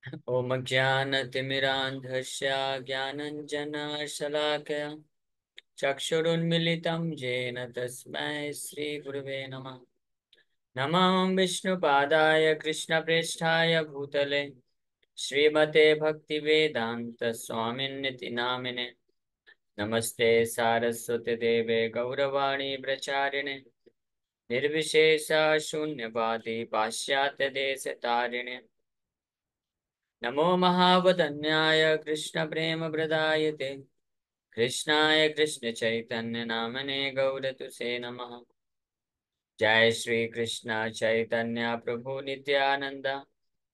ओम ज्ञानतिमिरान्धस्य ज्ञानञ्जनशलाकया चक्षुरुन्मिलितं येन तस्मै श्रीगुरवे नमः। नमः विष्णुपादाय कृष्णप्रेष्ठाय भूतले श्रीमते भक्तिवेदान्त स्वामिन्निति नामिने। नमस्ते सारस्वती देवे गौरवाणी प्रचारिणे निर्विशेषा शून्यवादी पाश्चात्य देश तारिणे। नमो महावदन्याय कृष्ण प्रेम प्रदायते कृष्णाय कृष्ण चैतन्य नामने गौरतुसे नमः। जय श्री कृष्ण चैतन्य प्रभु नित्यानंद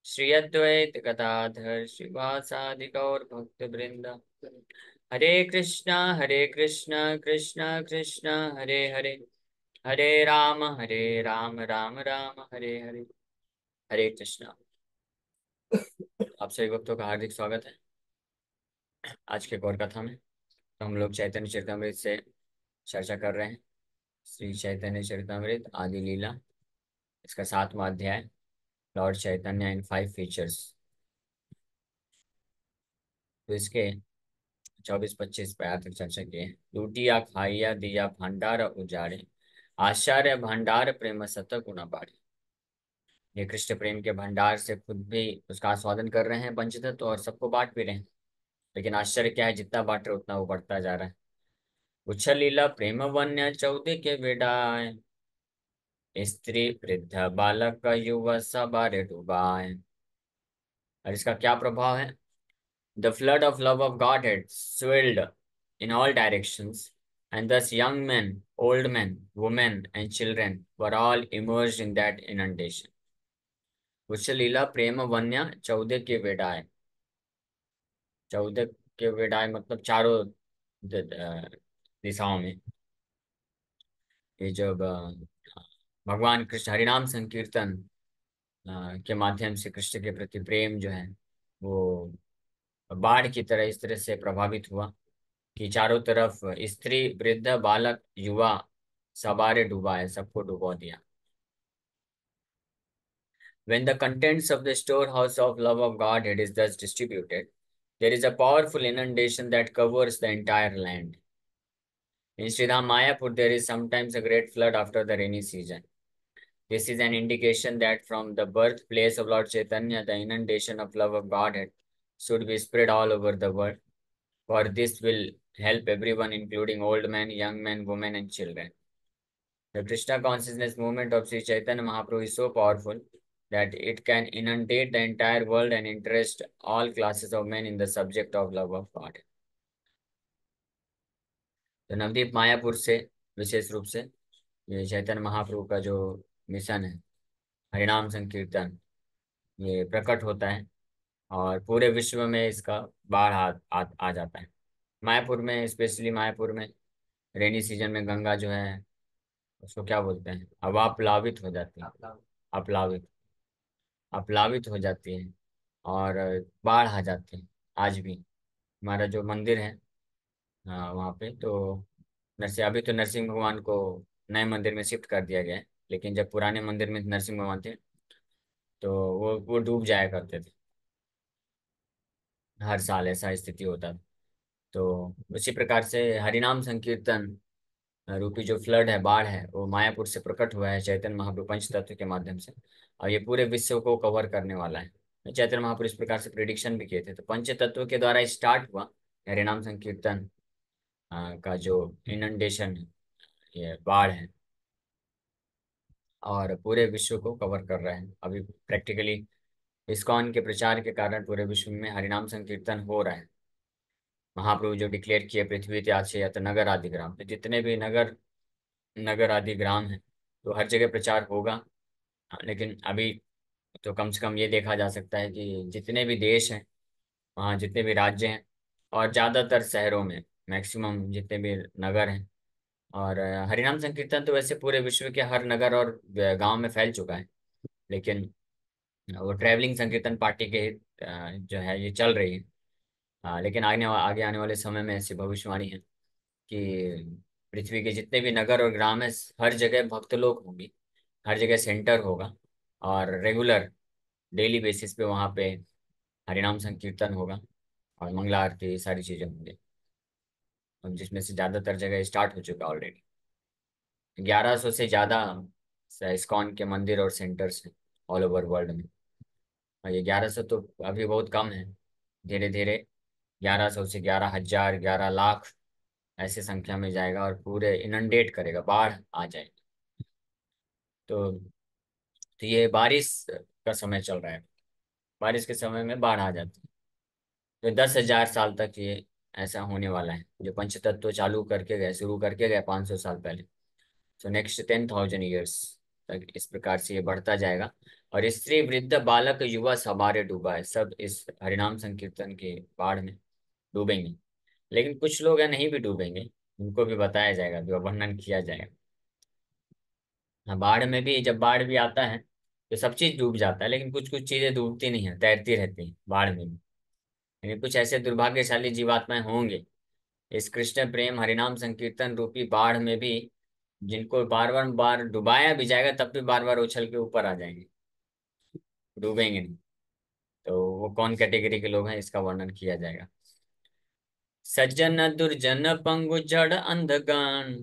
श्री अद्वैत गदाधर श्रीवासादि गौर भक्त वृंद। हरे कृष्णा कृष्णा कृष्णा हरे हरे, हरे राम राम राम हरे हरे। हरे कृष्णा। आप सभी भक्तों का हार्दिक स्वागत है आज के गौर कथा में। तो हम लोग चैतन्य चरितमृत से चर्चा कर रहे हैं। श्री चैतन्य चरितमृत आदि लीला, इसका 7वां अध्याय, लॉर्ड चैतन्य इन 5 फीचर्स। तो इसके 24-25 प्यार तक चर्चा की है। लूटिया खाइया दिया भंडार उजाड़े, आचार्य भंडार प्रेम सत गुण बाढ़े। ये कृष्ण प्रेम के भंडार से खुद भी उसका आस्वादन कर रहे हैं पंचतत्व, और सबको बांट भी रहे हैं। लेकिन आश्चर्य क्या है, जितना बांट रहे उतना वो बढ़ता जा रहा है। उच्छल लीला प्रेम वन्य 14 के बेडाए, स्त्री वृद्ध बालक युवा सबारे डूबाए। और इसका क्या प्रभाव है? The flood of love of God had swelled in all directions, and thus young men, old men, women, and children were all immersed in that inundation. उच्च लीला प्रेम वन्य 14 के वेडाए। 14 के वेडाए मतलब चारों दिशाओं में। ये जब भगवान कृष्ण हरिनाम संकीर्तन के माध्यम से कृष्ण के प्रति प्रेम जो है वो बाढ़ की तरह इस तरह से प्रभावित हुआ कि चारों तरफ स्त्री वृद्ध बालक युवा सबारे डूबा है, सबको डुबो दिया। When the contents of the storehouse of love of Godhead is thus distributed, there is a powerful inundation that covers the entire land. In Sridham Mayapur, there is sometimes a great flood after the rainy season. This is an indication that from the birthplace of Lord Chaitanya, the inundation of love of Godhead should be spread all over the world. For this will help everyone, including old men, young men, women, and children. The Krishna consciousness movement of Sri Chaitanya Mahaprabhu is so powerful that it can inundate the entire world and interest all classes of men in the subject of love of God. तो नवदीप मायापुर से विशेष रूप से ये चैतन्य महाप्रभु का जो mission है, हरिनाम संकीर्तन, ये प्रकट होता है और पूरे विश्व में इसका बाढ़ आ जाता है। मायापुर में, स्पेशली मायापुर में रेनी सीजन में गंगा जो है उसको क्या बोलते हैं, अवाप्लावित हो जाती है। अप्लावित अप्लावित हो जाती है और बाढ़ आ जाती है। आज भी हमारा जो मंदिर है वहाँ पे तो नरसिंह, अभी तो नरसिंह भगवान को नए मंदिर में शिफ्ट कर दिया गया है, लेकिन जब पुराने मंदिर में नरसिंह भगवान थे तो वो डूब जाया करते थे। हर साल ऐसा स्थिति होता था। तो उसी प्रकार से हरिनाम संकीर्तन रूपी जो फ्लड है, बाढ़ है, वो मायापुर से प्रकट हुआ है चैतन्य महाप्रभु पंच तत्व के माध्यम से, और ये पूरे विश्व को कवर करने वाला है। चैतन्य महाप्रभु इस प्रकार से प्रिडिक्शन भी किए थे। तो पंच तत्व के द्वारा स्टार्ट हुआ हरिनाम संकीर्तन का जो इनंडेशन है, ये बाढ़ है, और पूरे विश्व को कवर कर रहा है। अभी प्रैक्टिकली इस्कॉन के प्रचार के कारण पूरे विश्व में हरिनाम संकीर्तन हो रहा है। महाप्रभु जो डिक्लेयर किए, पृथ्वी त्याग से या तो नगर आदि ग्राम, तो जितने भी नगर नगर आदि ग्राम है तो हर जगह प्रचार होगा। लेकिन अभी तो कम से कम ये देखा जा सकता है कि जितने भी देश हैं, वहाँ जितने भी राज्य हैं, और ज़्यादातर शहरों में मैक्सिमम जितने भी नगर हैं, और हरिनाम संकीर्तन तो वैसे पूरे विश्व के हर नगर और गांव में फैल चुका है। लेकिन वो ट्रैवलिंग संकीर्तन पार्टी के जो है ये चल रही है। लेकिन आगे आने वाले समय में ऐसी भविष्यवाणी है कि पृथ्वी के जितने भी नगर और ग्राम है, हर जगह भक्त लोग होंगे, हर जगह सेंटर होगा, और रेगुलर डेली बेसिस पे वहाँ पे हरिनाम संकीर्तन होगा और मंगला आरती, ये सारी चीजें होंगी, और जिसमें से ज्यादातर जगह स्टार्ट हो चुका ऑलरेडी। 1100 से ज्यादा इस्कॉन के मंदिर और सेंटर्स हैं ऑल ओवर वर्ल्ड में। और ये 1100 तो अभी बहुत कम है, धीरे धीरे 1100 से 11,000, 11 लाख ऐसे संख्या में जाएगा और पूरे इनंडेट करेगा, बाढ़ आ जाएगी। तो ये बारिश का समय चल रहा है, बारिश के समय में बाढ़ आ जाती है। तो 10,000 साल तक ये ऐसा होने वाला है। जो पंचतत्व चालू करके गए, शुरू करके गए 500 साल पहले, तो नेक्स्ट 10,000 ईयर्स तक इस प्रकार से ये बढ़ता जाएगा। और स्त्री, वृद्ध, बालक, युवा सवारे डूबा है, सब इस हरिनाम संकीर्तन के बाढ़ में डूबेंगे। लेकिन कुछ लोग हैं नहीं भी डूबेंगे, उनको भी बताया जाएगा, भी वर्णन किया जाएगा। हाँ, बाढ़ में भी, जब बाढ़ भी आता है तो सब चीज डूब जाता है, लेकिन कुछ कुछ चीजें डूबती नहीं है, तैरती रहती हैं बाढ़ में भी। लेकिन कुछ ऐसे दुर्भाग्यशाली जीवात्माएं होंगे इस कृष्ण प्रेम हरिनाम संकीर्तन रूपी बाढ़ में भी, जिनको बार बार बार डुबाया भी जाएगा तब भी बार बार उछल के ऊपर आ जाएंगे, डूबेंगे नहीं। तो वो कौन कैटेगरी के लोग हैं, इसका वर्णन किया जाएगा। सज्जन दुर्जन पंगु जड़ अंधगान,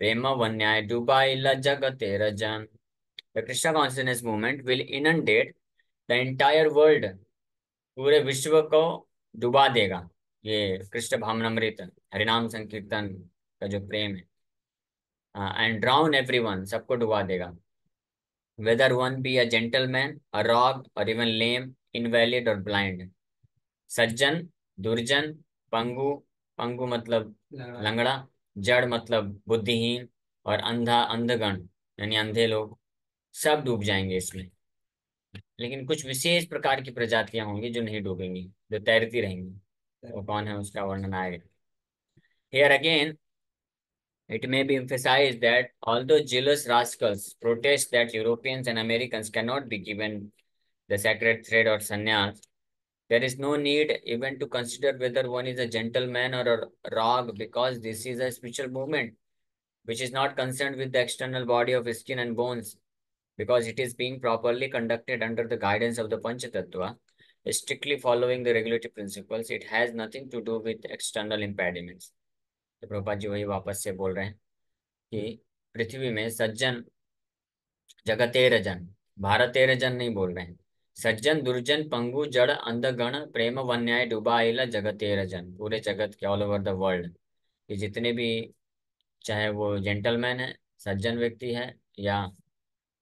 प्रेम वन्याय डुबाइला जगते रजन। The Krishna consciousness movement will inundate the entire world, पूरे विश्व को डुबा देगा। ये कृष्ण भावनामृत हरिनाम संकीर्तन का जो प्रेम है, एंड ड्राउन एवरीवन, सबको डुबा देगा। Whether one be a gentleman, a rogue, और इवन लेम, इनवैलिड और ब्लाइंड। सज्जन, दुर्जन, पंगु, पंगु मतलब लंगड़ा, जड़ मतलब बुद्धिहीन, और अंधा, अंधगण यानी अंधे लोग, सब डूब जाएंगे इसमें। लेकिन कुछ विशेष प्रकार की प्रजातियां होंगी जो नहीं डूबेंगी, जो तैरती रहेंगी। वो कौन है, उसका वर्णन आएगा। Here again, it may be emphasized that although jealous rascals protest that Europeans and Americans cannot be given the sacred thread or sannyas, there is no need even to consider whether one is a gentleman or a rogue, because this is a spiritual movement which is not concerned with the external body of skin and bones, because it is being properly conducted under the guidance of the Panchatattva, strictly following the regulative principles. It has nothing to do with external impediments. तो प्रभुपाद जी वही वापस से बोल रहे हैं कि पृथ्वी में सज्जन, जगतेर जन, भारतेर जन नहीं बोल रहे हैं। सज्जन, दुर्जन, पंगु, जड़, अंधगण, प्रेम वन्याय डुबाइला जगतेर जन, पूरे जगत के, ऑल ओवर द वर्ल्ड, ये जितने भी, चाहे वो जेंटलमैन है, सज्जन व्यक्ति है, या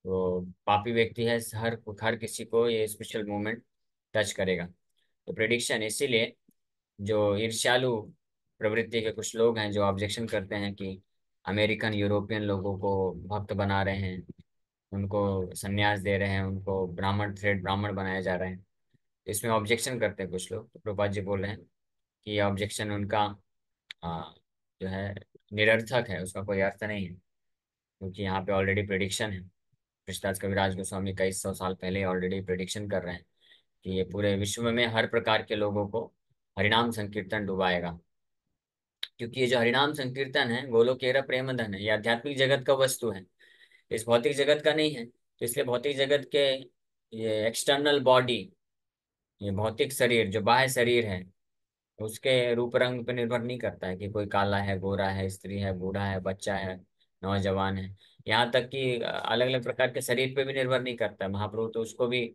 वो पापी व्यक्ति है, हर किसी को ये स्पेशल मूवमेंट टच करेगा। तो प्रिडिक्शन, इसीलिए जो ईर्ष्यालु प्रवृत्ति के कुछ लोग हैं जो ऑब्जेक्शन करते हैं कि अमेरिकन, यूरोपियन लोगों को भक्त बना रहे हैं, उनको संन्यास दे रहे हैं, उनको ब्राह्मण, थ्रेड ब्राह्मण बनाया जा रहे हैं, इसमें ऑब्जेक्शन करते हैं कुछ लोग। तो प्रभुपाद जी बोल रहे हैं कि ये ऑब्जेक्शन उनका आ, जो है निरर्थक है, उसका कोई अर्थ नहीं है, क्योंकि यहाँ पे ऑलरेडी प्रिडिक्शन है। कृष्णदास कविराज गोस्वामी कई सौ साल पहले ऑलरेडी प्रिडिक्शन कर रहे हैं कि ये पूरे विश्व में हर प्रकार के लोगों को हरिनाम संकीर्तन डुबाएगा। क्योंकि ये जो हरिनाम संकीर्तन है, गोलोकेरा प्रेम धन है, ये आध्यात्मिक जगत का वस्तु है, इस भौतिक जगत का नहीं है। तो इसलिए भौतिक जगत के ये एक्सटर्नल बॉडी, ये भौतिक शरीर, जो बाह्य शरीर है, उसके रूप रंग पर निर्भर नहीं करता है कि कोई काला है, गोरा है, स्त्री है, बूढ़ा है, बच्चा है, नौजवान है। यहाँ तक कि अलग अलग प्रकार के शरीर पे भी निर्भर नहीं करता है। महाप्रभु तो उसको भी,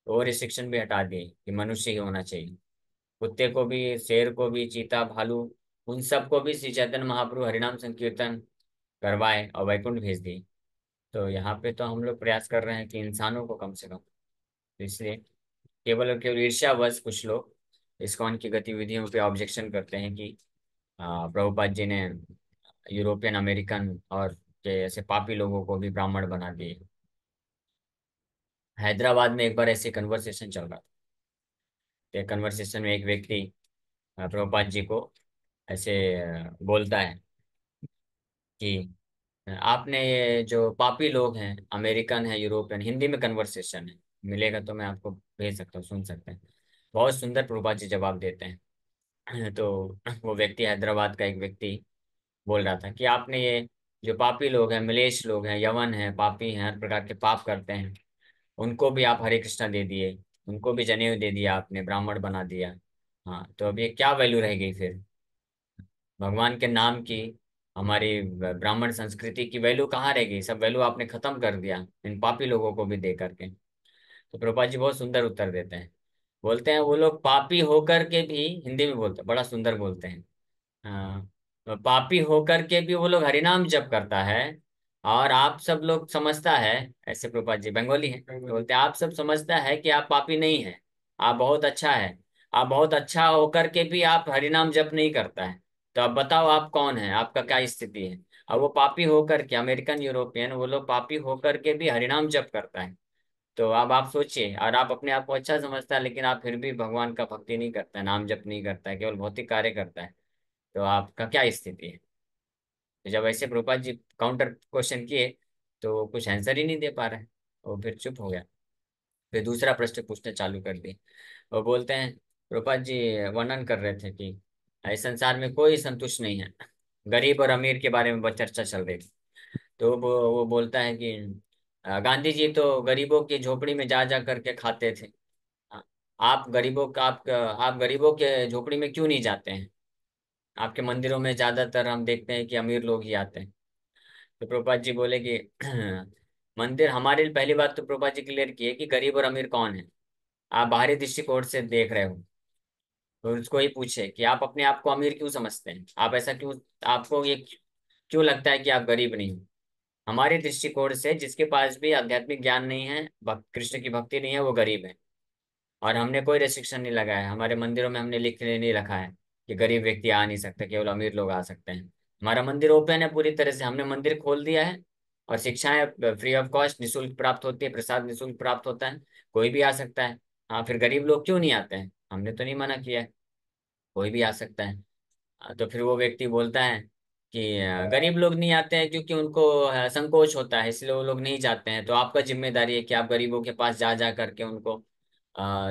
वो रिस्ट्रिक्शन भी हटा दिए कि मनुष्य ही होना चाहिए। कुत्ते को भी, शेर को भी, चीता, भालू, उन सबको भी श्री चैतन्य महाप्रभु हरिनाम संकीर्तन करवाए और वैकुंठ भेज दिए। तो यहाँ पे तो हम लोग प्रयास कर रहे हैं कि इंसानों को कम से कम। तो इसलिए केवल और केवल ईर्ष्यावश कुछ लोग इस्कॉन की गतिविधियों पे ऑब्जेक्शन करते हैं कि प्रभुपाद जी ने यूरोपियन, अमेरिकन और के ऐसे पापी लोगों को भी ब्राह्मण बना दिए। हैदराबाद में एक बार ऐसे कन्वर्सेशन चल रहा था। कन्वर्सेशन में एक व्यक्ति प्रभुपाद जी को ऐसे बोलता है कि आपने ये जो पापी लोग हैं, अमेरिकन है, यूरोपियन, हिंदी में कन्वर्सेशन है, मिलेगा तो मैं आपको भेज सकता हूँ, सुन सकते हैं। बहुत सुंदर प्रभुपाद जी जवाब देते हैं। तो वो व्यक्ति, हैदराबाद का एक व्यक्ति बोल रहा था कि आपने ये जो पापी लोग हैं, मिलेच्छ लोग हैं, यवन हैं, पापी हैं, हर प्रकार के पाप करते हैं, उनको भी आप हरे कृष्णा दे दिए, उनको भी जनेऊ दे दिया आपने, ब्राह्मण बना दिया। हाँ, तो अब ये क्या वैल्यू रह गई फिर भगवान के नाम की? हमारी ब्राह्मण संस्कृति की वैल्यू कहाँ रह गई? सब वैल्यू आपने खत्म कर दिया इन पापी लोगों को भी दे करके। तो प्रभुपाद जी बहुत सुंदर उत्तर देते हैं। बोलते हैं वो लोग पापी होकर के भी, हिंदी में बोलते हैं, बड़ा सुंदर बोलते हैं। हाँ, तो पापी होकर के भी वो लोग हरिनाम जप करता है। और आप सब लोग समझता है, ऐसे प्रभुपाद जी बंगाली हैं, तो बोलते हैं आप सब समझता है कि आप पापी नहीं है, आप बहुत अच्छा है। आप बहुत अच्छा होकर के भी आप हरिनाम जप नहीं करता है। तो अब बताओ आप कौन है, आपका क्या स्थिति है? अब वो पापी होकर के, अमेरिकन यूरोपियन, वो लोग पापी होकर के भी हरिनाम जप करता है। तो अब आप सोचिए, और आप अपने आप को अच्छा समझता है, लेकिन आप फिर भी भगवान का भक्ति नहीं करता है, नाम जप नहीं करता है, केवल भौतिक कार्य करता है। तो आपका क्या स्थिति है? तो जब ऐसे प्रभुपाद जी काउंटर क्वेश्चन किए, तो कुछ आंसर ही नहीं दे पा रहे, वो फिर चुप हो गया। फिर दूसरा प्रश्न पूछना चालू कर दिए। वो बोलते हैं, प्रभुपाद जी वर्णन कर रहे थे कि इस संसार में कोई संतुष्ट नहीं है, गरीब और अमीर के बारे में बहुत चर्चा चल रही थी। तो वो बोलता है कि गांधी जी तो गरीबों की झोपड़ी में जा जा करके खाते थे। हाँ, आप गरीबों के झोपड़ी में क्यों नहीं जाते हैं? आपके मंदिरों में ज्यादातर हम देखते हैं कि अमीर लोग ही आते हैं। तो प्रभुपाद जी बोले कि मंदिर हमारे लिए, पहली बात तो प्रभुपाद जी क्लियर किए कि गरीब और अमीर कौन है। आप बाहरी दृष्टिकोण से देख रहे हो। तो उसको ही पूछे कि आप अपने आप को अमीर क्यों समझते हैं, आप ऐसा क्यों, आपको ये क्यों लगता है कि आप गरीब नहीं हो? हमारे दृष्टिकोण से जिसके पास भी आध्यात्मिक ज्ञान नहीं है, कृष्ण की भक्ति नहीं है, वो गरीब है। और हमने कोई रेस्ट्रिक्शन नहीं लगाया है, हमारे मंदिरों में हमने लिख नहीं रखा है कि गरीब व्यक्ति आ नहीं सकता, केवल अमीर लोग आ सकते हैं। हमारा मंदिर ओपन है पूरी तरह से, हमने मंदिर खोल दिया है। और शिक्षाएं फ्री ऑफ कॉस्ट, निःशुल्क प्राप्त होती है, प्रसाद निःशुल्क प्राप्त होता है, कोई भी आ सकता है। हाँ, फिर गरीब लोग क्यों नहीं आते हैं? हमने तो नहीं मना किया है, कोई भी आ सकता है। तो फिर वो व्यक्ति बोलता है कि गरीब लोग नहीं आते हैं क्योंकि उनको संकोच होता है, इसलिए वो लोग नहीं जाते हैं। तो आपका जिम्मेदारी है कि आप गरीबों के पास जा जा करके उनको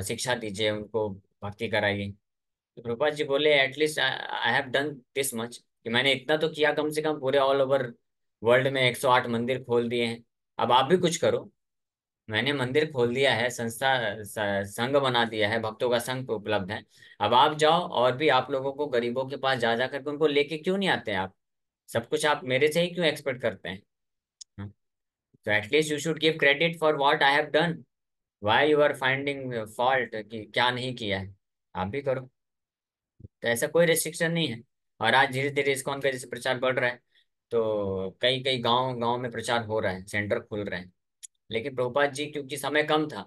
शिक्षा दीजिए, उनको भक्ति कराइए। तो प्रभुपाद जी बोले, at least I have done this much, कि मैंने इतना तो किया कम से कम, पूरे ऑल ओवर वर्ल्ड में 108 मंदिर खोल दिए हैं। अब आप भी कुछ करो। मैंने मंदिर खोल दिया है, संस्था संघ बना दिया है, भक्तों का संघ उपलब्ध है। अब आप जाओ और भी आप लोगों को गरीबों के पास जा जा करके उनको लेके क्यों नहीं आते हैं आप? सब कुछ आप मेरे से ही क्यों एक्सपेक्ट करते हैं? हाँ, तो at least you should give credit for what I have done. Why you are finding fault कि क्या नहीं किया है? आप भी करो। तो ऐसा कोई रेस्ट्रिक्शन नहीं है। और आज धीरे धीरे इस्कॉन का जैसे प्रचार बढ़ रहा है, तो कई कई गांव गांव में प्रचार हो रहा है, सेंटर खुल रहे हैं। लेकिन प्रभुपाद जी, क्योंकि समय कम था,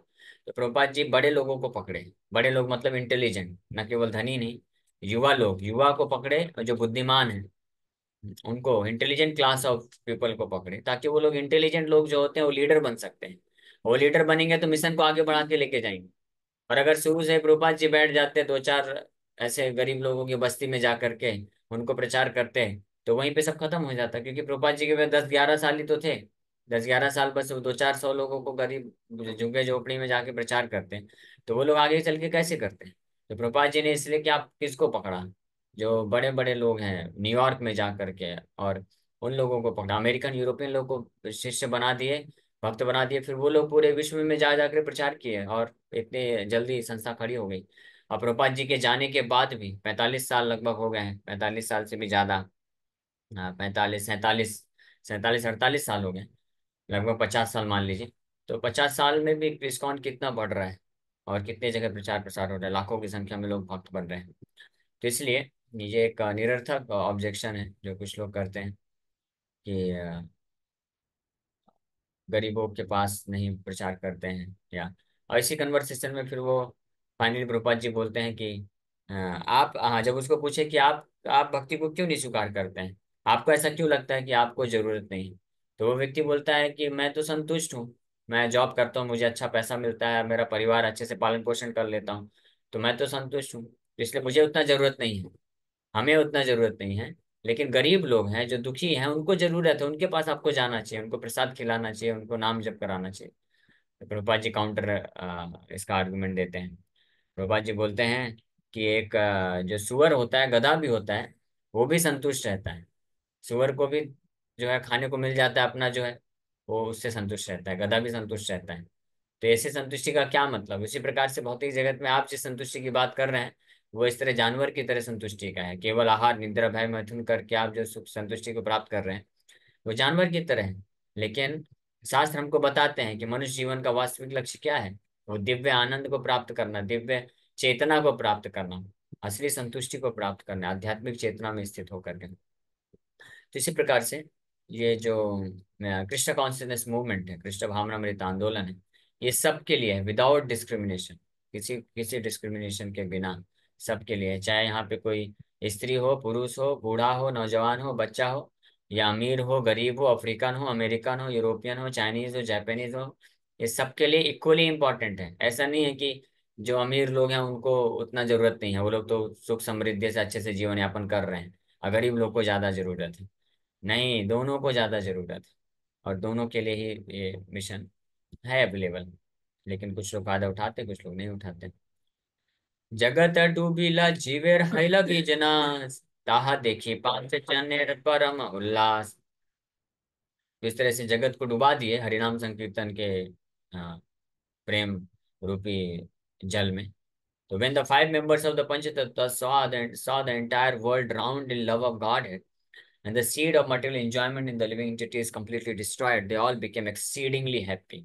तो प्रभुपाद जी बड़े लोगों को पकड़े। बड़े लोग मतलब इंटेलिजेंट, न केवल धनी नहीं, युवा लोग, युवा को पकड़े, और जो बुद्धिमान है उनको, इंटेलिजेंट क्लास ऑफ पीपल को पकड़े, ताकि वो लोग, इंटेलिजेंट लोग जो होते हैं वो लीडर बन सकते हैं। वो लीडर बनेंगे तो मिशन को आगे बढ़ा के लेके जाएंगे। और अगर शुरू से प्रभुपाद जी बैठ जाते दो चार ऐसे गरीब लोगों की बस्ती में जा करके उनको प्रचार करते, तो वहीं पे सब खत्म हो जाता, क्योंकि प्रभुपाद जी के पास 10-11 साल ही तो थे। 10-11 साल बस वो 200-400 लोगों को गरीब झुग्गे झोपड़ी में जाके प्रचार करते हैं, तो वो लोग आगे चल के कैसे करते हैं? तो प्रभुपाद जी ने इसलिए कि आप किसको पकड़ा, जो बड़े बड़े लोग हैं न्यूयॉर्क में जा करके, और उन लोगों को पकड़ा, अमेरिकन यूरोपियन लोग को शिष्य बना दिए, भक्त बना दिए। फिर वो लोग पूरे विश्व में जा जाकर प्रचार किए, और इतने जल्दी संस्था खड़ी हो गई। और प्रभुपाद जी के जाने के बाद भी 45 साल लगभग हो गए हैं, 45 साल से भी ज्यादा। हाँ, 45 47 47 48 साल हो गए, लगभग 50 साल मान लीजिए। तो 50 साल में भी इस्कॉन कितना बढ़ रहा है, और कितने जगह प्रचार प्रसार हो रहा है, लाखों की संख्या में लोग भक्त बन रहे हैं। तो इसलिए ये एक निरर्थक ऑब्जेक्शन है जो कुछ लोग करते हैं कि गरीबों के पास नहीं प्रचार करते हैं, या और इसी कन्वर्सेशन में फिर वो फाइनली प्रभुपाद जी बोलते हैं कि आप, हाँ, जब उसको पूछे कि आप भक्ति को क्यों नहीं स्वीकार करते हैं, आपको ऐसा क्यों लगता है कि आपको जरूरत नहीं? तो वो व्यक्ति बोलता है कि मैं तो संतुष्ट हूँ, मैं जॉब करता हूँ, मुझे अच्छा पैसा मिलता है, मेरा परिवार अच्छे से पालन पोषण कर लेता हूँ, तो मैं तो संतुष्ट हूँ, इसलिए मुझे उतना जरूरत नहीं है, हमें उतना जरूरत नहीं है। लेकिन गरीब लोग हैं जो दुखी हैं, उनको जरूरत है, उनके पास आपको जाना चाहिए, उनको प्रसाद खिलाना चाहिए, उनको नाम जप कराना चाहिए। तो प्रभुपाद जी काउंटर इसका आर्गुमेंट देते हैं। प्रभुपाद जी बोलते हैं कि एक जो सुअर होता है, गधा भी होता है, वो भी संतुष्ट रहता है। सुअर को भी जो है खाने को मिल जाता है अपना जो है, वो उससे संतुष्ट रहता है, गधा भी संतुष्ट रहता है। तो ऐसे संतुष्टि का क्या मतलब? उसी प्रकार से भौतिक जगत में आप जिस संतुष्टि की बात कर रहे हैं वो इस तरह जानवर की तरह संतुष्टि का है। केवल आहार निद्रा भय मैथुन करके आप जो सुख संतुष्टि को प्राप्त कर रहे हैं वो जानवर की तरह है। लेकिन शास्त्र हमको बताते हैं कि मनुष्य जीवन का वास्तविक लक्ष्य क्या है? वो दिव्य आनंद को प्राप्त करना, दिव्य चेतना को प्राप्त करना, असली संतुष्टि को प्राप्त करना, आध्यात्मिक चेतना में स्थित होकर के। तो इसी प्रकार से ये जो कृष्ण कॉन्शियसनेस मूवमेंट है, कृष्ण भावनामृत आंदोलन है, ये सबके लिए है, विदाउट डिस्क्रिमिनेशन, किसी किसी डिस्क्रिमिनेशन के बिना सबके लिए है। चाहे यहाँ पे कोई स्त्री हो, पुरुष हो, बूढ़ा हो, नौजवान हो, बच्चा हो, या अमीर हो, गरीब हो, अफ्रीकन हो, अमेरिकन हो, यूरोपियन हो, चाइनीज हो, जापानीज हो, ये सबके लिए इक्वली इम्पोर्टेंट है। ऐसा नहीं है कि जो अमीर लोग हैं उनको उतना जरूरत नहीं है, वो लोग तो सुख समृद्धि से अच्छे से जीवन यापन कर रहे हैं, और गरीब लोग को ज्यादा जरूरत है। नहीं, दोनों को ज्यादा जरूरत है, और दोनों के लिए ही ये मिशन है अवेलेबल। लेकिन कुछ लोग फायदा उठाते, कुछ लोग नहीं उठाते। जगत डूबिला जीवेर हैला बीजनास, ताहा देखी पांच जनेर परम उल्लास। तो इस तरह से जगत को डुबा दिए हरिनाम संकीर्तन के प्रेम रूपी जल में। तो when the five members of the Panchatattva saw the entire world drowned in love of Godhead, and the seed of material enjoyment in the living entity is completely destroyed, they all became exceedingly happy.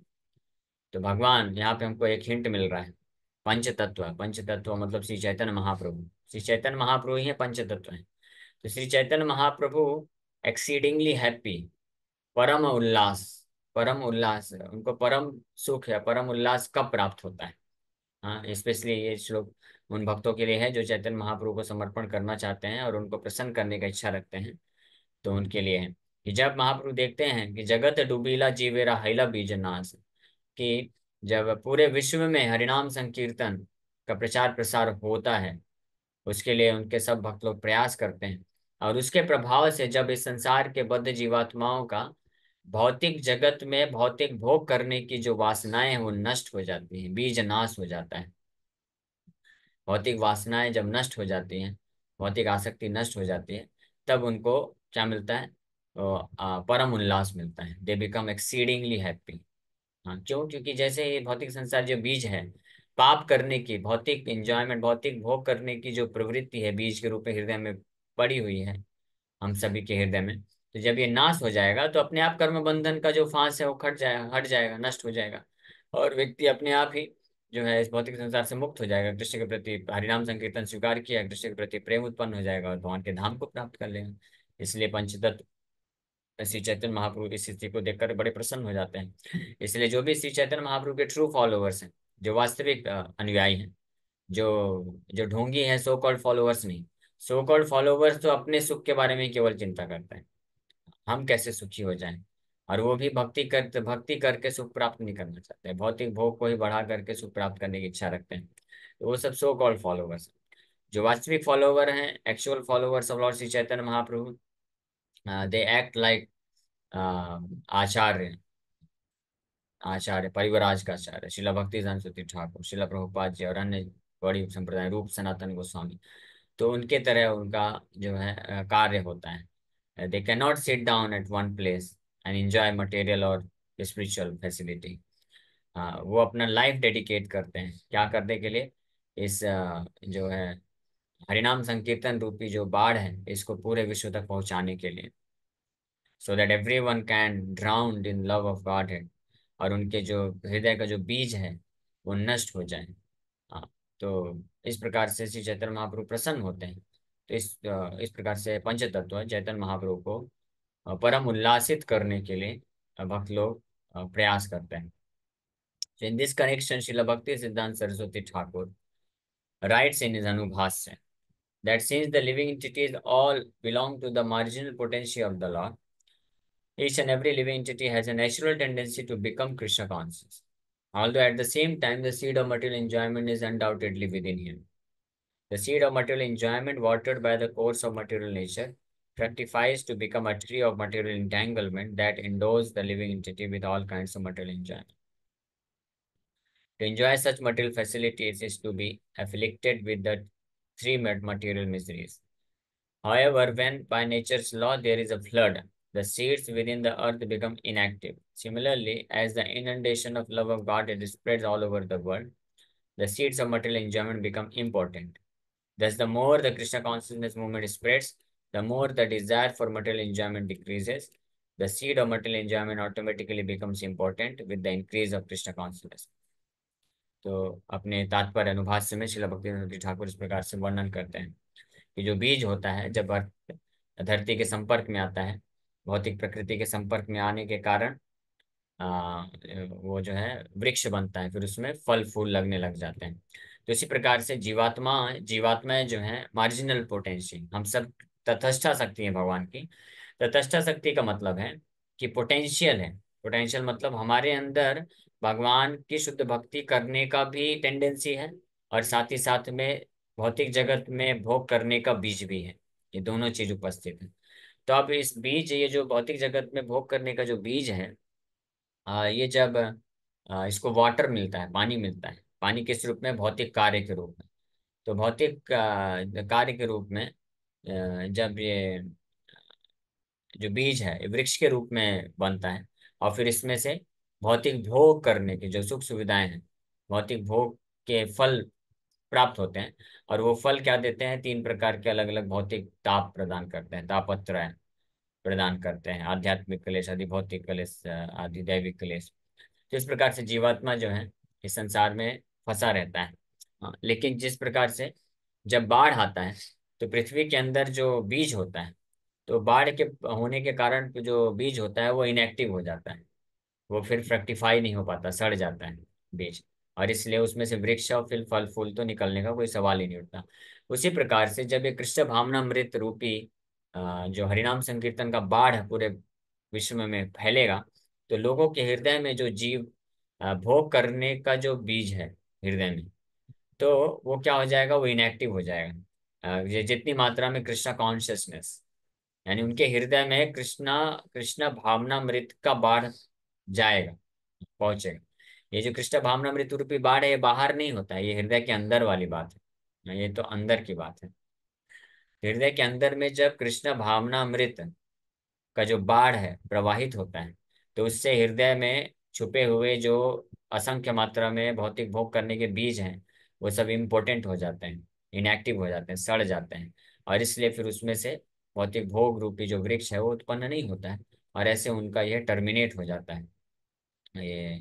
तो भगवान यहाँ पे हमको एक hint मिल रहा है। पंच तत्व, पंच तत्व मतलब श्री चैतन्य महाप्रभु। श्री चैतन्य महाप्रभु ही है पंच तत्व है। तो श्री चैतन्य महाप्रभु एक्सीडिंगली हैप्पी, परम उल्लास, परम उल्लास, उनको परम सुख या परम उल्लास कब प्राप्त होता है? हाँ, स्पेशली ये श्लोक उन भक्तों के लिए है जो चैतन्य महाप्रभु को समर्पण करना चाहते हैं और उनको प्रसन्न करने का इच्छा रखते हैं। तो उनके लिए है कि जब महाप्रभु देखते हैं कि जगत डूबीला जीवेरा हैला बीजनास, कि जब पूरे विश्व में हरिनाम संकीर्तन का प्रचार प्रसार होता है, उसके लिए उनके सब भक्त लोग प्रयास करते हैं, और उसके प्रभाव से जब इस संसार के बद्ध जीवात्माओं का भौतिक जगत में भौतिक भोग करने की जो वासनाएं हैं वो नष्ट हो जाती हैं, बीज नाश हो जाता है। भौतिक वासनाएं जब नष्ट हो जाती हैं, भौतिक आसक्ति नष्ट हो जाती है, तब उनको क्या मिलता है? परम उल्लास मिलता है। They become exceedingly happy. हाँ, क्यों? क्योंकि जैसे ये भौतिक संसार जो बीज है, पाप करने की, भौतिक एंजॉयमेंट, भौतिक भोग करने की जो प्रवृत्ति है बीज के रूप में हृदय में पड़ी हुई है हम सभी के हृदय में, तो जब ये नाश हो जाएगा तो अपने आप कर्म बंधन का जो फांस है वो हट जाएगा, नष्ट हो जाएगा, और व्यक्ति अपने आप ही जो है इस भौतिक संसार से मुक्त हो जाएगा। कृष्ण के प्रति हरिनाम संकीर्तन स्वीकार किया, कृष्ण के प्रति प्रेम उत्पन्न हो जाएगा और भगवान के धाम को प्राप्त कर लेगा। इसलिए पंचतत्व श्री चैतन्य महाप्रभु की स्थिति को देखकर बड़े प्रसन्न हो जाते हैं। इसलिए जो भी श्री चैतन्य महाप्रभु के ट्रू फॉलोअर्स हैं, जो वास्तविक अनुयायी हैं, जो जो ढोंगी हैं, सो कॉल्ड फॉलोअर्स नहीं, सो कॉल्ड फॉलोअर्स तो अपने सुख के बारे में केवल चिंता करते हैं, हम कैसे सुखी हो जाएं, और वो भी भक्ति करके सुख प्राप्त नहीं करना चाहते हैं, भौतिक भोग को ही बढ़ा करके सुख प्राप्त करने की इच्छा रखते हैं। तो वो सब सो कॉल्ड फॉलोअर्स। जो वास्तविक फॉलोवर हैं, actual followers of Lord Shri Chaitanya Mahaprabhu, they act like acharya, आचार्य परिवराज का आचार्य शिला भक्ति सरस्वती ठाकुर, शिला प्रभुपाद जी और अन्य बड़ी संप्रदाय रूप सनातन गोस्वामी। तो उनके तरह उनका जो है कार्य होता है। They can not sit down at one place and enjoy material और स्पिरिचुअल फैसिलिटी। हाँ, वो अपना लाइफ डेडिकेट करते हैं क्या करने के लिए? इस जो है हरिनाम संकीर्तन रूपी जो बाढ़ है इसको पूरे विश्व तक पहुंचाने के लिए, so that every one can drowned in love of God है, और उनके जो हृदय का जो बीज है वो नष्ट हो जाए। हाँ, तो इस प्रकार से श्री चैतन्य महाप्रभु प्रसन्न होते हैं। तो इस प्रकार से पंच तत्व चैतन्य महाप्रभु को परम उल्लासित करने के लिए भक्त लोग प्रयास करते हैं। So in this connection, Srila Bhakti Siddhanta Saraswati Thakur writes in his Anubhasya that since the living entities all belong to the marginal potency of the Lord, each and every living entity has a natural tendency to become Krishna conscious. Although at the same time, the seed of material enjoyment is undoubtedly within him. The seed of material enjoyment, watered by the course of material nature, fructifies to become a tree of material entanglement that endows the living entity with all kinds of material enjoyment. To enjoy such material facilities is to be afflicted with the three material miseries. However, when by nature's law there is a flood, the seeds within the earth become inactive. Similarly, as the inundation of love of God it spreads all over the world, the seeds of material enjoyment become important. Thus, the more the Krishna consciousness movement spreads, the more the desire for material enjoyment decreases. The seed of material enjoyment automatically becomes important with the increase of Krishna consciousness. तो अपने तात्पर्य अनुभाष्य में श्रील भक्ति ठाकुर इस प्रकार से वर्णन करते हैं कि जो बीज होता है जब धरती के संपर्क में आता है, भौतिक प्रकृति के संपर्क में आने के कारण वो जो है वृक्ष बनता है, फिर उसमें फल फूल लगने लग जाते हैं। तो इसी प्रकार से जीवात्माएं जो है मार्जिनल पोटेंशियल, हम सब तटस्था शक्ति है भगवान की। तटस्था शक्ति का मतलब है कि पोटेंशियल है। पोटेंशियल मतलब हमारे अंदर भगवान की शुद्ध भक्ति करने का भी टेंडेंसी है, और साथ ही साथ में भौतिक जगत में भोग करने का बीज भी है। ये दोनों चीज उपस्थित है। तो अब इस बीज, ये जो भौतिक जगत में भोग करने का जो बीज है, ये जब इसको वाटर मिलता है, पानी मिलता है, पानी किस रूप में? भौतिक कार्य के रूप में। तो भौतिक कार्य के रूप में जब ये जो बीज है ये वृक्ष के रूप में बनता है, और फिर इसमें से भौतिक भोग करने की जो सुख सुविधाएं हैं, भौतिक भोग के फल प्राप्त होते हैं। और वो फल क्या देते हैं? 3 प्रकार के अलग अलग भौतिक ताप प्रदान करते हैं, तापत्रय प्रदान करते हैं, आध्यात्मिक क्लेश, आदि भौतिक क्लेश, आदि दैविक क्लेश। तो इस प्रकार से जीवात्मा जो है इस संसार में फंसा रहता है। हाँ, लेकिन जिस प्रकार से जब बाढ़ आता है तो पृथ्वी के अंदर जो बीज होता है, तो बाढ़ के होने के कारण जो बीज होता है वो इनएक्टिव हो जाता है, वो फिर फ्रक्टिफाई नहीं हो पाता, सड़ जाता है बीज। और इसलिए उसमें से वृक्ष और फिर फल फूल तो निकलने का कोई सवाल ही नहीं उठता। उसी प्रकार से जब ये कृष्ण भावनामृत रूपी जो हरिनाम संकीर्तन का बाढ़ पूरे विश्व में फैलेगा, तो लोगों के हृदय में जो जीव भोग करने का जो बीज है हृदय में, तो वो क्या हो जाएगा? वो इनएक्टिव हो जाएगा। ये जितनी मात्रा में कृष्णा कॉन्शियसनेस, यानी उनके हृदय में कृष्णा कृष्ण भावनामृत का बाढ़ जाएगा, पहुंचेगा। ये जो कृष्ण भावनामृत रूपी बाढ़ है, ये बाहर नहीं होता है, ये हृदय के अंदर वाली बात है, ये तो अंदर की बात है। हृदय के अंदर में जब कृष्ण भावनामृत का जो बाढ़ है प्रवाहित होता है, तो उससे हृदय में छुपे हुए जो असंख्य मात्रा में भौतिक भोग करने के बीज हैं, वो सब इम्पोर्टेंट हो जाते हैं, इनएक्टिव हो जाते हैं, सड़ जाते हैं। और इसलिए फिर उसमें से भौतिक भोग रूपी जो वृक्ष है वो उत्पन्न नहीं होता है, और ऐसे उनका यह टर्मिनेट हो जाता है, ये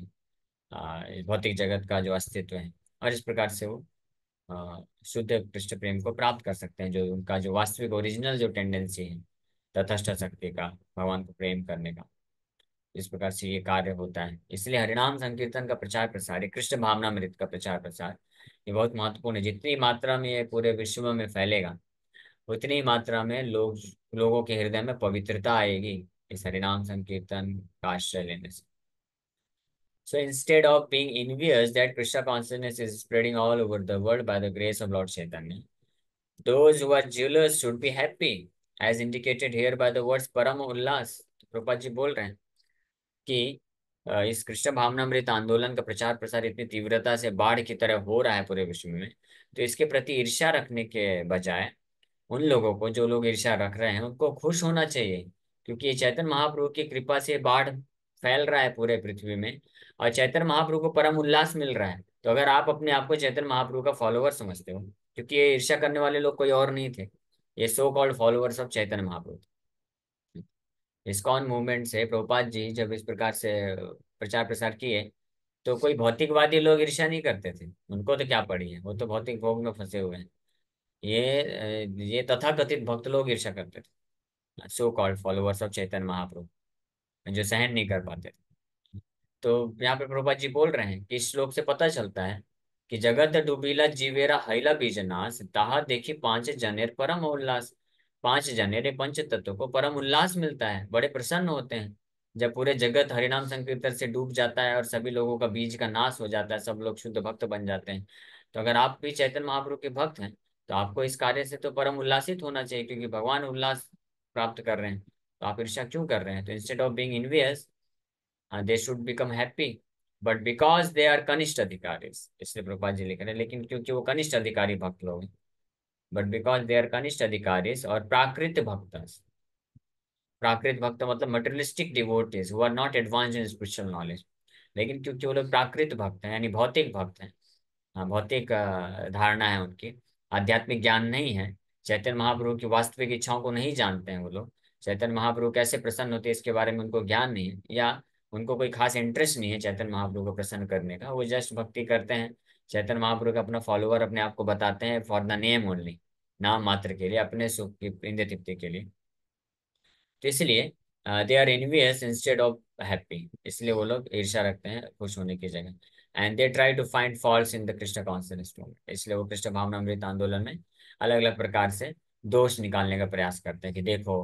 इस भौतिक जगत का जो अस्तित्व है। और इस प्रकार से वो शुद्ध कृष्ण प्रेम को प्राप्त कर सकते हैं, जो उनका जो वास्तविक ओरिजिनल जो टेंडेंसी है तथस्थ शक्ति का, भगवान को प्रेम करने का। इस प्रकार से ये कार्य होता है। इसलिए हरिनाम संकीर्तन का प्रचार प्रसार, ये कृष्ण भावनामृत का प्रचार प्रसार, ये बहुत महत्वपूर्ण है। जितनी मात्रा में ये पूरे विश्व में फैलेगा, उतनी ही मात्रा में लोगों के हृदय में पवित्रता आएगी इस हरिनाम संकीर्तन का आश्रय लेने से। So instead of being envious that Krishna consciousness is spreading all over the world by the grace of Lord Chaitanya, those who are jealous should be happy, as indicated here by the words Param Ullas। तो प्रभुपाद जी बोल रहे हैं कि इस कृष्ण भावनामृत आंदोलन का प्रचार प्रसार इतनी तीव्रता से बाढ़ की तरह हो रहा है पूरे विश्व में, तो इसके प्रति ईर्ष्या रखने के बजाय उन लोगों को, जो लोग ईर्ष्या रख रहे हैं, उनको खुश होना चाहिए, क्योंकि ये चैतन्य महाप्रभु की कृपा से बाढ़ फैल रहा है पूरे पृथ्वी में, और चैतन्य महाप्रभु को परम उल्लास मिल रहा है। तो अगर आप अपने आप को चैतन्य महाप्रभु का फॉलोअर समझते हो, क्योंकि ये ईर्ष्या करने वाले लोग कोई और नहीं थे, ये so called followers of Chaitanya Mahaprabhu थे। इस्कॉन मूवमेंट से प्रभुपाद जी जब इस प्रकार से प्रचार प्रसार किए, तो कोई भौतिकवादी लोग ईर्ष्या नहीं करते थे, उनको तो क्या पड़ी है, वो तो भौतिक भोग में फंसे हुए हैं। ये तथाकथित भक्त लोग ईर्ष्या करते थे, so called followers of Chaitanya Mahaprabhu, जो सहन नहीं कर पाते थे। तो यहाँ पे प्रभुपाद जी बोल रहे हैं कि इस श्लोक से पता चलता है कि जगत डूबीला जीवेरा हैला बीजनास ताहा देखी पांच जनेर परम उल्लास। पांच जनेर, पंच तत्व को परम उल्लास मिलता है, बड़े प्रसन्न होते हैं जब पूरे जगत हरिनाम संकीर्तन से डूब जाता है और सभी लोगों का बीज का नाश हो जाता है, सब लोग शुद्ध भक्त बन जाते हैं। तो अगर आप भी चैतन्य महाप्रभु के भक्त हैं, तो आपको इस कार्य से तो परम उल्लासित होना चाहिए, क्योंकि भगवान उल्लास प्राप्त कर रहे हैं, तो आप ईर्ष्या क्यों कर रहे हैं? तो instead of being envious, they should become happy, but because they are कनिष्ठ अधिकारी। इसलिए प्रभुपाद जी लिख रहे हैं, लेकिन क्योंकि वो कनिष्ठ अधिकारी भक्त लोग हैं, बट बिकॉज दे आर कनिष्ठ अधिकारी और प्राकृत भक्त, प्राकृत भक्त मतलब materialistic devotees who are not advanced in spiritual knowledge. लेकिन क्योंकि वो लोग प्राकृत भक्त हैं यानी भौतिक भक्त हैं, हाँ, भौतिक धारणा है उनकी, आध्यात्मिक ज्ञान नहीं है, चैतन्य महाप्रभु की वास्तविक इच्छाओं को नहीं जानते हैं वो लोग, चैतन्य महाप्रभु कैसे प्रसन्न होते हैं इसके बारे में उनको ज्ञान नहीं है, या उनको कोई खास इंटरेस्ट नहीं है चैतन्य महाप्रभु को प्रसन्न करने का, वो जस्ट भक्ति करते हैं, चैतन्य महाप्रभु का अपना फॉलोअर अपने आप को बताते हैं फॉर द नेम ओनली, नाम मात्र के लिए, अपने सुख की इंद्रिय तृप्ति के लिए। तो इसलिए they are envious instead of happy, इसलिए वो लोग ईर्ष्या रखते हैं खुश होने की जगह। And they try to find faults in the Krishna consciousness movement, इसलिए वो कृष्ण भावनामृत आंदोलन में अलग अलग प्रकार से दोष निकालने का प्रयास करते हैं कि देखो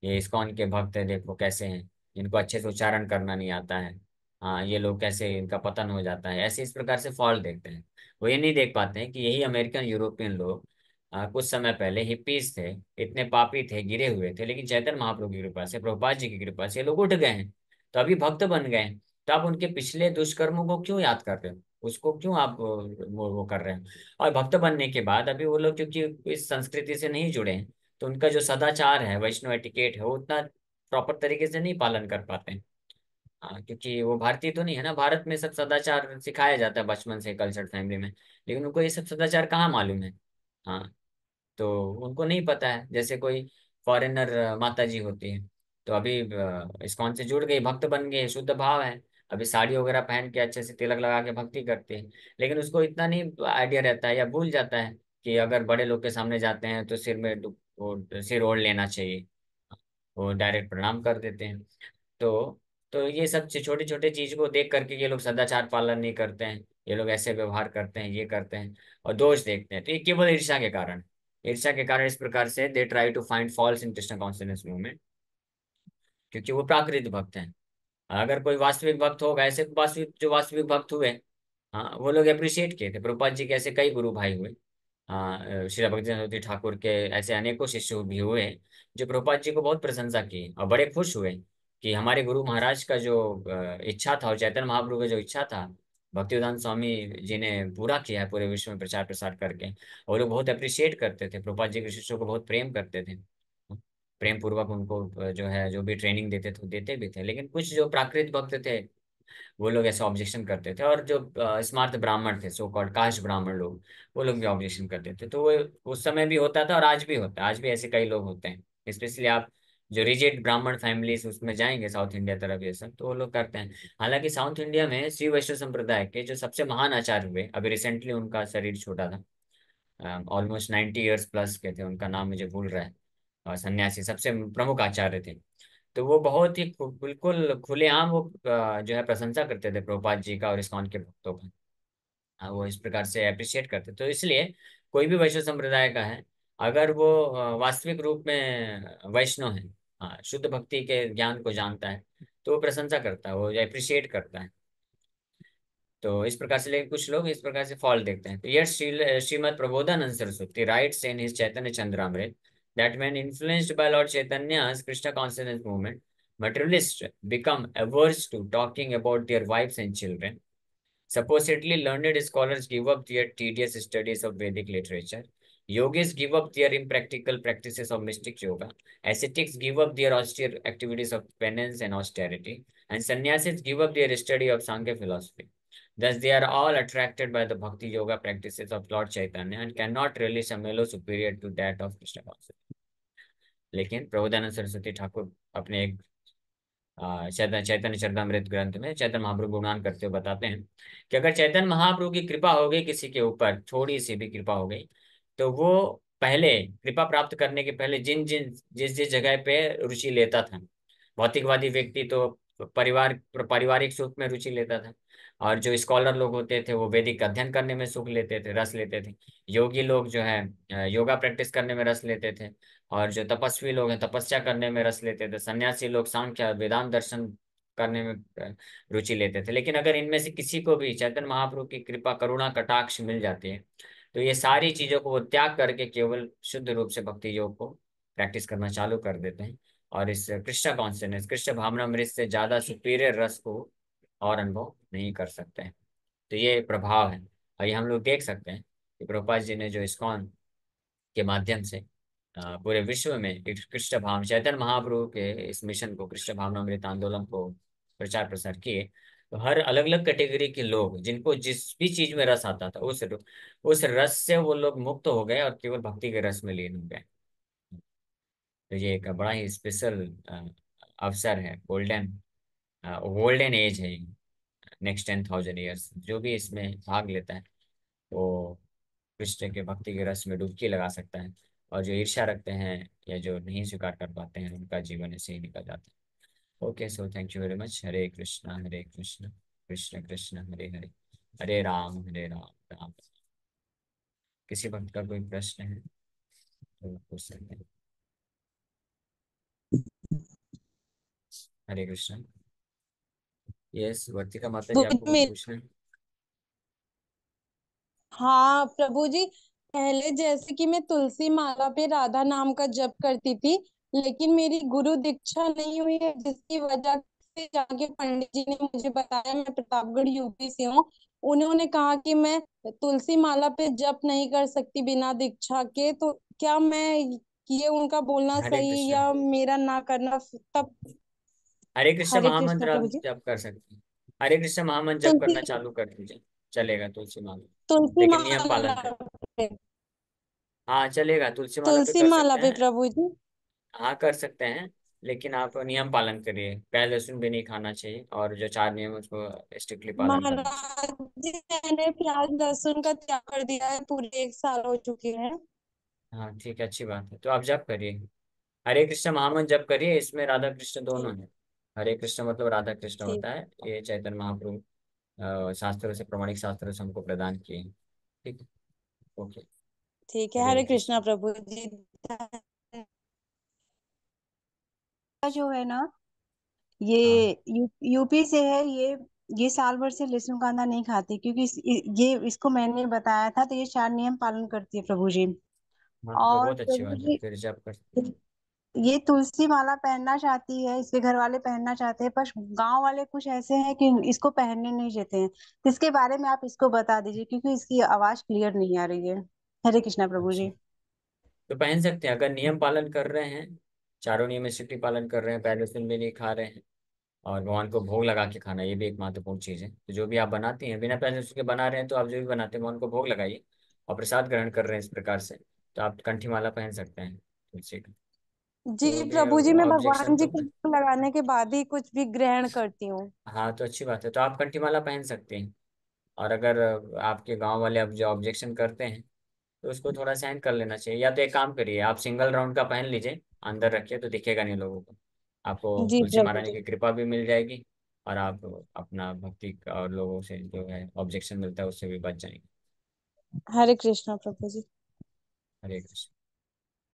ये इस्कॉन के भक्त है, देखो कैसे हैं, जिनको अच्छे से उच्चारण करना नहीं आता है, हाँ ये लोग कैसे इनका पतन हो जाता है, ऐसे इस प्रकार से फॉल्ट देखते हैं। वो ये नहीं देख पाते हैं कि यही अमेरिकन यूरोपियन लोग कुछ समय पहले हिप्पीज थे, इतने पापी थे, गिरे हुए थे, लेकिन चैतन्य महाप्रभु की कृपा से, प्रभुपाद जी की कृपा से ये लोग उठ गए हैं, तो अभी भक्त बन गए हैं। तो आप उनके पिछले दुष्कर्मों को क्यों याद कर रहे हो, उसको क्यों आप वो कर रहे हैं। और भक्त बनने के बाद अभी वो लोग क्योंकि इस संस्कृति से नहीं जुड़े हैं, तो उनका जो सदाचार है, वैष्णव एटिकेट है, वो उतना प्रॉपर तरीके से नहीं पालन कर पाते हैं। हाँ, क्योंकि वो भारतीय तो नहीं है ना, भारत में सब सदाचार सिखाया जाता है बचपन से कल्चर फैमिली में, लेकिन उनको ये सब सदाचार कहाँ मालूम है। हाँ, तो उनको नहीं पता है, जैसे कोई फॉरेनर माता जी होती है, तो अभी इस्कॉन से जुड़ गई, भक्त बन गए, शुद्ध भाव है, अभी साड़ी वगैरह पहन के अच्छे से तिलक लगा के भक्ति करती है, लेकिन उसको इतना नहीं आइडिया रहता है या भूल जाता है कि अगर बड़े लोग के सामने जाते हैं तो सिर में वो सिर ओढ़ लेना चाहिए, वो डायरेक्ट प्रणाम कर देते हैं। तो तो ये सब छोटे छोटे चीज को देख करके ये लोग सदाचार पालन नहीं करते हैं, ये लोग ऐसे व्यवहार करते हैं, ये करते हैं और दोष देखते हैं, तो ये केवल ईर्ष्या के कारण, ईर्ष्या के कारण इस प्रकार से they try to find faults in Krishna consciousness movement, क्योंकि वो प्राकृत भक्त हैं। अगर कोई वास्तविक भक्त होगा, ऐसे वास्तविक जो वास्तविक भक्त हुए, हाँ वो लोग अप्रिशिएट किए थे, प्रभुपाद जी के ऐसे कई गुरु भाई हुए, हाँ श्री भक्ति ठाकुर के ऐसे अनेकों शिष्य भी हुए जो प्रभुपाद जी को बहुत प्रशंसा की और बड़े खुश हुए कि हमारे गुरु महाराज का जो इच्छा था और चैतन्य महाप्रभु का जो इच्छा था, भक्तिवेदांत स्वामी जी ने पूरा किया है पूरे विश्व में प्रचार प्रसार करके। और लोग बहुत अप्रिशिएट करते थे, प्रभुपाद जी के शिष्यों को बहुत प्रेम करते थे, प्रेम पूर्वक उनको जो है जो भी ट्रेनिंग देते थे वो देते भी थे। लेकिन कुछ जो प्राकृत भक्त थे वो लोग ऐसा ऑब्जेक्शन करते थे, और जो स्मार्ट ब्राह्मण थे, सो कॉल्ड कास्ट ब्राह्मण लोग, वो लोग भी ऑब्जेक्शन करते थे। तो वो उस समय भी होता था और आज भी होता है, आज भी ऐसे कई लोग होते हैं, स्पेशली आप जो रिजिड ब्राह्मण फैमिलीज उसमें जाएंगे साउथ इंडिया तरफ ये सब, तो वो लोग करते हैं। हालांकि साउथ इंडिया में श्री वैष्णव संप्रदाय के जो सबसे महान आचार्य हुए, अभी रिसेंटली उनका शरीर छोटा था, ऑलमोस्ट 90 ईयर्स प्लस के थे, उनका नाम मुझे भूल रहा है, और सन्यासी सबसे प्रमुख आचार्य थे। तो वो बहुत ही बिल्कुल खुलेआम वो जो है प्रशंसा करते थे प्रभुपाद जी का और इस्कॉन के भक्तों का। वो इस प्रकार से अप्रिशिएट करते, तो इसलिए कोई भी वैष्णव संप्रदाय का है, अगर वो वास्तविक रूप में वैष्णव है, हाँ शुद्ध भक्ति के ज्ञान को जानता है, तो वो प्रशंसा करता है, वो अप्रिशिएट करता है। तो इस प्रकार से, लेकिन कुछ लोग इस प्रकार से फॉल्ट देखते हैं। तो यह Shrimad Prabodhananda Saraswati writes in his Chaitanya Chandramrita that when influenced by Lord Chaitanya's Krishna consciousness movement, materialists become averse to talking about their wives and children. Supposedly learned scholars give up their tedious studies of Vedic literature. Yogis give up their impractical practices of mystic yoga. Ascetics give up their austere activities of penance and austerity. And sannyasis give up their study of Sankhya philosophy. Thus, they are all attracted by the bhakti yoga practices of Lord Chaitanya and cannot relish a mellow superior to that of Krishna consciousness. लेकिन प्रबोधानंद सरस्वती ठाकुर अपने एक चैतन्य चैतन्य चरितमृत ग्रंथ में चैतन्य महाप्रभु गुणगान करते हुए बताते हैं कि अगर चैतन्य महाप्रभु की कृपा हो गई किसी के ऊपर, थोड़ी सी भी कृपा हो गई, तो वो पहले कृपा प्राप्त करने के पहले जिन जिन जिस जिस जगह पे रुचि लेता था, भौतिकवादी व्यक्ति तो पारिवारिक सुख में रुचि लेता था, और जो स्कॉलर लोग होते थे वो वैदिक अध्ययन करने में सुख लेते थे, रस लेते थे, योगी लोग जो है योगा प्रैक्टिस करने में रस लेते थे, और जो तपस्वी लोग हैं तपस्या करने में रस लेते थे, सन्यासी लोग सांख्य वेदांत दर्शन करने में रुचि लेते थे। लेकिन अगर इनमें से किसी को भी चैतन्य महाप्रभु की कृपा करुणा कटाक्ष मिल जाती है, तो ये सारी चीजों को वो त्याग करके केवल शुद्ध रूप से भक्ति योग को प्रैक्टिस करना चालू कर देते हैं, और इस कृष्ण कॉन्शियसनेस कृष्ण भावनामृत से ज्यादा सुपीरियर रस को और अनुभव नहीं कर सकते हैं। तो ये प्रभाव है, और ये हम लोग देख सकते हैं कि प्रभुपाद जी ने जो इस्कॉन के माध्यम से पूरे विश्व में एक कृष्ण भाव चैतन्य महाप्रभु के इस मिशन को, कृष्ण भावनामृत आंदोलन को प्रचार प्रसार किए, तो हर अलग अलग कैटेगरी के लोग जिनको जिस भी चीज में रस आता था, उस रस से वो लोग मुक्त हो गए और केवल भक्ति के रस में लीन हो गए। तो ये एक बड़ा ही स्पेशल अवसर है, गोल्डन गोल्डन एज है। नेक्स्ट 10,000 ईयर्स जो भी इसमें भाग लेता है वो कृष्ण के भक्ति के रस में डुबकी लगा सकता है। और जो ईर्ष्या रखते हैं या जो नहीं स्वीकार कर पाते हैं, उनका जीवन ऐसे ही निकल जाता है। Okay, so thank you very much. Hare Krishna Hare Krishna, Krishna Krishna Hare Hare, Hare Ram Ram. किसी भक्त का कोई प्रश्न है तो पूछ सकते हैं। हरे कृष्णा। यस, वर्तिका माता जी, आपको कुछ मेरे पूछना है? हाँ प्रभु जी, पहले जैसे कि मैं तुलसी माला पे राधा नाम का जप करती थी, लेकिन मेरी गुरु दीक्षा नहीं हुई है, जिसकी वजह से जाके पंडित जी ने मुझे बताया, मैं प्रतापगढ़ यूपी से हूँ। उन्होंने कहा कि मैं तुलसी माला पे जप नहीं कर सकती बिना दीक्षा के। तो क्या मैं ये उनका बोलना हरे सही कृष्ण। या मेरा ना करना तब? हरे कृष्ण हरे कृष्ण महामंत्र आप प्रभु जी। जप कर सकते हैं। हरे कृष्ण महामंत्र जप तुलसी करना चालू कर दीजिए, चलेगा तुलसी माला। तुलसी लेकिन नियम पालन माला कर। पे हाँ चलेगा, तुलसी माला पे तुलसी कर माला सकते पे हैं। प्रभु जी। हाँ कर सकते हैं, लेकिन आप नियम पालन करिए। प्याज लहसुन भी नहीं खाना चाहिए, और जो 4 नियम है उसको स्ट्रिक्टली पालन करना चाहिए। महाराज जी, मैंने प्याज लहसुन का त्याग कर दिया है, पूरे 1 साल हो चुके हैं। हाँ ठीक है, अच्छी बात है, तो आप जप करिए। हरे कृष्ण महामंत्र जप करिए, इसमें राधा कृष्ण दोनों ठीक। है। हरे कृष्ण मतलब राधा कृष्ण ठीक। होता है, ये चैतन्य महाप्रभु शास्त्रों से, प्रमाणिक शास्त्रों से हमको प्रदान किए हैं। ठीक है। ओके। ठीक है, हरे हरे कृष्णा कृष्ण। प्रभु जी। जो है ना, ये हाँ यूपी से है। ये साल भर से लहसुन कांदा नहीं खाती, क्योंकि ये इसको मैंने बताया था, तो ये 4 नियम पालन करती है प्रभु जी। हाँ, तो और बहुत अच्छी प्रभु बात है, जी, फिर जप कर। ये तुलसी माला पहनना चाहती है, इसके घर वाले पहनना चाहते हैं, पर गांव वाले कुछ ऐसे हैं कि इसको पहनने नहीं देते हैं। तो इसके बारे में आप इसको बता दीजिए, क्योंकि इसकी आवाज क्लियर नहीं आ रही है। हरे कृष्णा प्रभु अच्छा, जी। तो पहन सकते हैं अगर नियम पालन कर रहे हैं। चारों नियम स्ट्रिक्टली पालन कर रहे हैं, पहले दिन भी नहीं खा रहे हैं, और भगवान को भोग लगा के खाना, ये भी एक महत्वपूर्ण चीज है। तो जो भी आप बनाते हैं बिना प्याज लहसुन के बना रहे हैं, तो आप जो भी बनाते हैं भगवान को भोग लगाइए, और प्रसाद ग्रहण कर रहे हैं इस प्रकार से, तो आप कंठी माला पहन सकते हैं तुलसी का। जी तो भी प्रभु जी, मैं ऑब्जेक्शन भगवान जी तो। को भोग लगाने के बाद ही कुछ भी ग्रहण करती हूँ। हाँ तो अच्छी बात है, तो आप कंठी माला पहन सकते हैं। और अगर आपके गांव वाले अब जो ऑब्जेक्शन करते हैं, तो उसको थोड़ा सहन कर लेना चाहिए। या तो एक काम करिए, आप सिंगल राउंड का पहन लीजिए, अंदर रखिए तो दिखेगा नहीं लोगों को। आपको जी तुलसी प्रभु महारानी जी। की कृपा भी मिल जाएगी, और आप अपना भक्ति और लोगों से जो है ऑब्जेक्शन मिलता है उससे भी बच जाएंगे। हरे कृष्णा प्रभु जी। हरे कृष्ण।